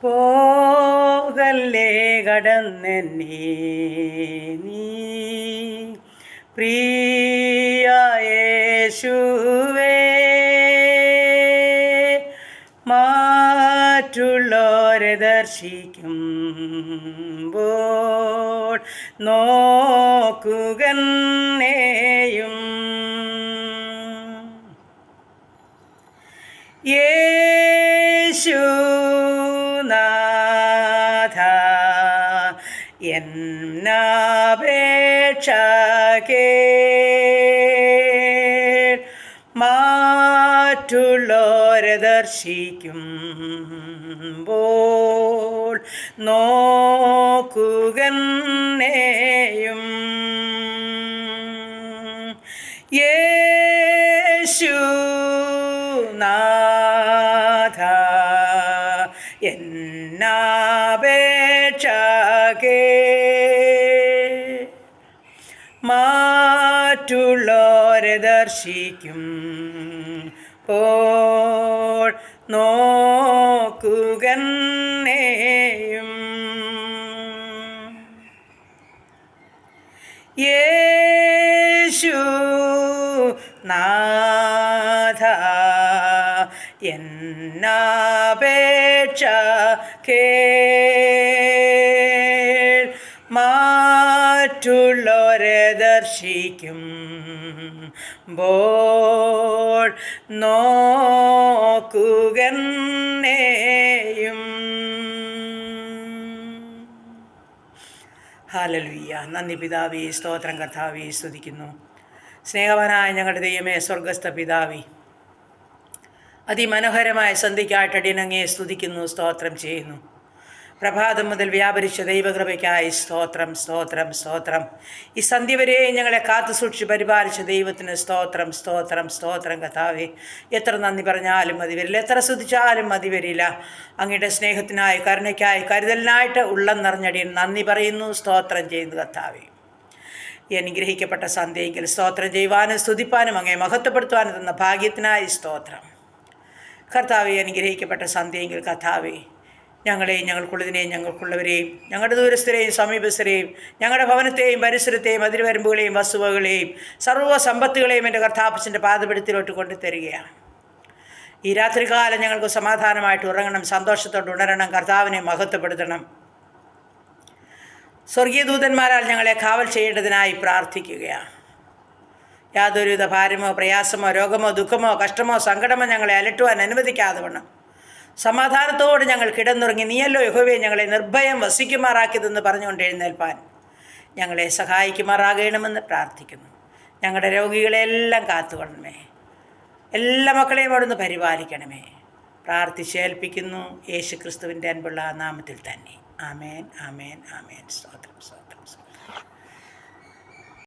പോകല്ലേ കടന്നെന്നെ നീ പ്രിയ യേശുവേ, മറ്റുള്ളവരെ ദർശിക്കുമ്പോൾ നോക്കുകന്നെയും യേശുനാഥ എന്നപേക്ഷ കേൾ, മറ്റുള്ളവരെ ദർശിക്കുമ്പോൾ നോക്കുകന്നെയും യേശുനാഥ എന്നപേക്ഷ കേൾ, മറ്റുള്ളവരെ ദർശിക്കുമ്പോൾ നോക്കുകന്നെയും യേശുനാഥ എന്നപേക്ഷ കേൾ, മറ്റുള്ളവരെ ദർശിക്കുമ്പോൾ നോക്കുകന്നെയും. ഹല്ലേലൂയ. നന്ദി പിതാവേ, സ്തോത്രം കർത്താവേ, സ്തുതിക്കുന്നു. സ്നേഹവാനായ ഞങ്ങളുടെ ദൈവമേ, സ്വർഗസ്ഥ പിതാവേ, അതിമനോഹരമായ സന്ധ്യയ്ക്കായിട്ട് അടിയനങ്ങയെ സ്തുതിക്കുന്നു, സ്തോത്രം ചെയ്യുന്നു. പ്രഭാതം മുതൽ വ്യാപരിച്ച ദൈവകൃപയ്ക്കായി സ്തോത്രം, സ്തോത്രം, സ്തോത്രം. ഈ സന്ധ്യ വരെ ഞങ്ങളെ കാത്തു സൂക്ഷിച്ച് പരിപാലിച്ച ദൈവത്തിന് സ്തോത്രം, സ്തോത്രം, സ്തോത്രം കർത്താവേ. എത്ര നന്ദി പറഞ്ഞാലും മതി വരില്ല, എത്ര സ്തുതിച്ചാലും മതി വരില്ല. അങ്ങയുടെ സ്നേഹത്തിനായി, കരുണയ്ക്കായി, കരുതലിനായിട്ട് ഉള്ളം നിറഞ്ഞടിയൻ നന്ദി പറയുന്നു, സ്തോത്രം ചെയ്യുന്നു കർത്താവേ. ഈ അനുഗ്രഹിക്കപ്പെട്ട സന്ധ്യയെങ്കിൽ സ്തോത്രം ചെയ്യുവാനും സ്തുതിപ്പാനും അങ്ങയെ മഹത്വപ്പെടുത്തുവാനും തന്ന ഭാഗ്യത്തിനായി സ്തോത്രം കർത്താവെ. അനുഗ്രഹിക്കപ്പെട്ട സന്ധ്യയെങ്കിൽ കർത്താവേ, ഞങ്ങളെയും ഞങ്ങൾക്കുള്ളതിനെയും ഞങ്ങൾക്കുള്ളവരെയും ഞങ്ങളുടെ ദൂരസ്ഥരെയും സമീപസ്ഥരെയും ഞങ്ങളുടെ ഭവനത്തെയും പരിസരത്തെയും അതിരുവരമ്പുകളെയും വസ്തുവകളെയും സർവ്വ സമ്പത്തുകളെയും എൻ്റെ കർത്താപ്പച്ചൻ്റെ പാദപീഠത്തിലോട്ട് കൊണ്ടുതരികയാണ്. ഈ രാത്രികാലം ഞങ്ങൾക്ക് സമാധാനമായിട്ട് ഉറങ്ങണം, സന്തോഷത്തോടെ ഉണരണം, കർത്താവിനെ മഹത്വപ്പെടുത്തണം. സ്വർഗീയ ദൂതന്മാരാൽ ഞങ്ങളെ കാവൽ ചെയ്യേണ്ടതിനായി പ്രാർത്ഥിക്കുകയാണ്. യാതൊരുവിധ ഭാരമോ പ്രയാസമോ രോഗമോ ദുഃഖമോ കഷ്ടമോ സങ്കടമോ ഞങ്ങളെ അലട്ടുവാൻ അനുവദിക്കാതെ വണ്ണം സമാധാനത്തോട് ഞങ്ങൾ കിടന്നുറങ്ങി നീയല്ലോ യഹോവേ ഞങ്ങളെ നിർഭയം വസിക്കുമാറാക്കിയതെന്ന് പറഞ്ഞുകൊണ്ട് എഴുന്നേൽപ്പാൻ ഞങ്ങളെ സഹായിക്കുമാറാകണമെന്ന് പ്രാർത്ഥിക്കുന്നു. ഞങ്ങളുടെ രോഗികളെല്ലാം കാത്തുകൊള്ളണമേ, എല്ലാ മക്കളെയും അവിടുന്ന് പരിപാലിക്കണമേ. പ്രാർത്ഥിച്ചേൽപ്പിക്കുന്നു യേശു ക്രിസ്തുവിൻ്റെ അൻപുള്ള നാമത്തിൽ തന്നെ. ആമേൻ, ആമേൻ, ആമേൻ. സ്തോത്രം, സ്തോത്രം.